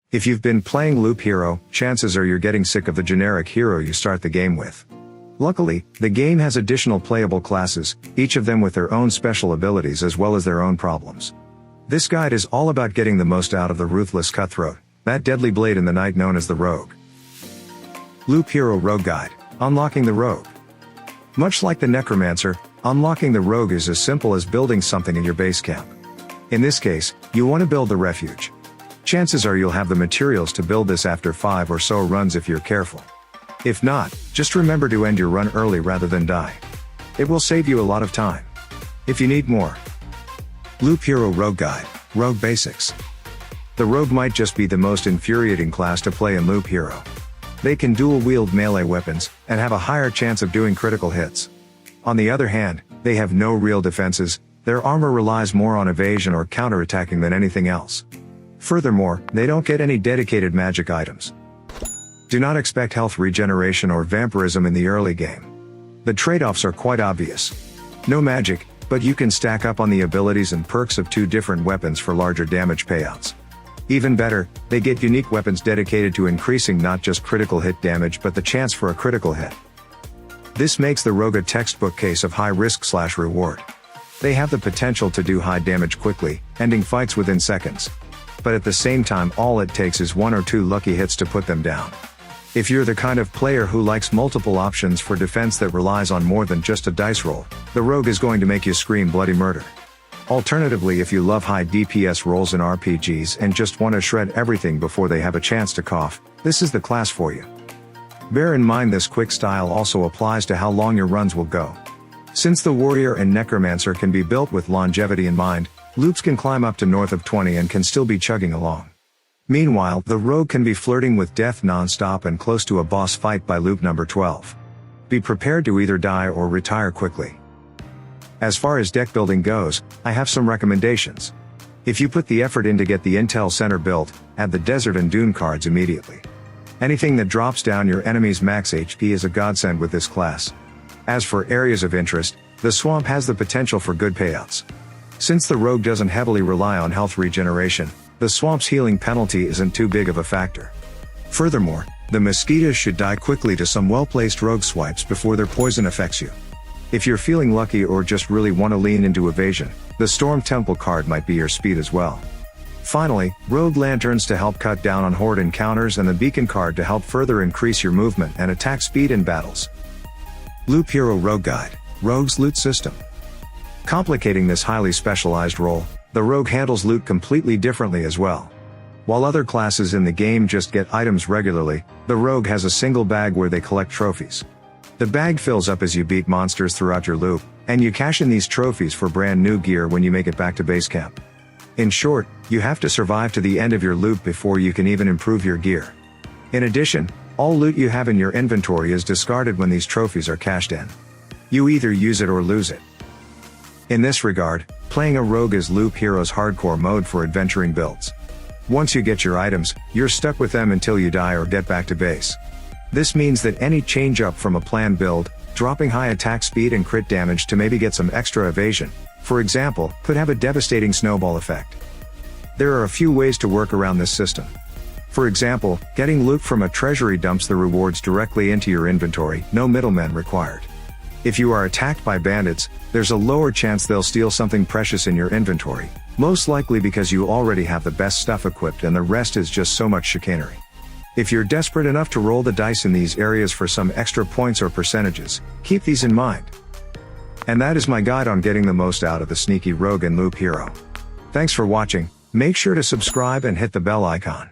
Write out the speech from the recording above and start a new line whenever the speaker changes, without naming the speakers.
If you've been playing Loop Hero, chances are you're getting sick of the generic hero you start the game with. Luckily, the game has additional playable classes, each of them with their own special abilities as well as their own problems. This guide is all about getting the most out of the ruthless cutthroat, that deadly blade in the night known as the Rogue. Loop Hero Rogue Guide: Unlocking the Rogue. Much like the Necromancer, unlocking the Rogue is as simple as building something in your base camp. In this case, you want to build the refuge. Chances are you'll have the materials to build this after 5 or so runs if you're careful. If not, just remember to end your run early rather than die. It will save you a lot of time. If you need more. Loop Hero Rogue Guide: Rogue Basics. The Rogue might just be the most infuriating class to play in Loop Hero. They can dual-wield melee weapons, and have a higher chance of doing critical hits. On the other hand, they have no real defenses, their armor relies more on evasion or counterattacking than anything else. Furthermore, they don't get any dedicated magic items. Do not expect health regeneration or vampirism in the early game. The trade-offs are quite obvious. No magic, but you can stack up on the abilities and perks of 2 different weapons for larger damage payouts. Even better, they get unique weapons dedicated to increasing not just critical hit damage but the chance for a critical hit. This makes the Rogue a textbook case of high risk/reward. They have the potential to do high damage quickly, ending fights within seconds. But at the same time, all it takes is 1 or 2 lucky hits to put them down. If you're the kind of player who likes multiple options for defense that relies on more than just a dice roll, the Rogue is going to make you scream bloody murder. Alternatively, if you love high DPS rolls in RPGs and just want to shred everything before they have a chance to cough, this is the class for you. Bear in mind this quick style also applies to how long your runs will go. Since the Warrior and Necromancer can be built with longevity in mind, loops can climb up to north of 20 and can still be chugging along. Meanwhile, the Rogue can be flirting with death non-stop and close to a boss fight by loop number 12. Be prepared to either die or retire quickly. As far as deck building goes, I have some recommendations. If you put the effort in to get the Intel Center built, add the Desert and Dune cards immediately. Anything that drops down your enemy's max HP is a godsend with this class. As for areas of interest, the Swamp has the potential for good payouts. Since the Rogue doesn't heavily rely on health regeneration, the Swamp's healing penalty isn't too big of a factor. Furthermore, the Mosquitoes should die quickly to some well-placed Rogue swipes before their poison affects you. If you're feeling lucky or just really want to lean into evasion, the Storm Temple card might be your speed as well. Finally, Rogue Lanterns to help cut down on Horde encounters and the Beacon card to help further increase your movement and attack speed in battles. Loop Hero Rogue Guide: Rogue's Loot System. Complicating this highly specialized role, the Rogue handles loot completely differently as well. While other classes in the game just get items regularly, the Rogue has a single bag where they collect trophies. The bag fills up as you beat monsters throughout your loop, and you cash in these trophies for brand new gear when you make it back to base camp. In short, you have to survive to the end of your loop before you can even improve your gear. In addition, all loot you have in your inventory is discarded when these trophies are cashed in. You either use it or lose it. In this regard, playing a Rogue is Loop Hero's hardcore mode for adventuring builds. Once you get your items, you're stuck with them until you die or get back to base. This means that any change up from a planned build, dropping high attack speed and crit damage to maybe get some extra evasion, for example, could have a devastating snowball effect. There are a few ways to work around this system. For example, getting loot from a treasury dumps the rewards directly into your inventory, no middlemen required. If you are attacked by bandits, there's a lower chance they'll steal something precious in your inventory, most likely because you already have the best stuff equipped and the rest is just so much chicanery. If you're desperate enough to roll the dice in these areas for some extra points or percentages, keep these in mind. And that is my guide on getting the most out of the sneaky Rogue and Loop Hero. Thanks for watching, make sure to subscribe and hit the bell icon.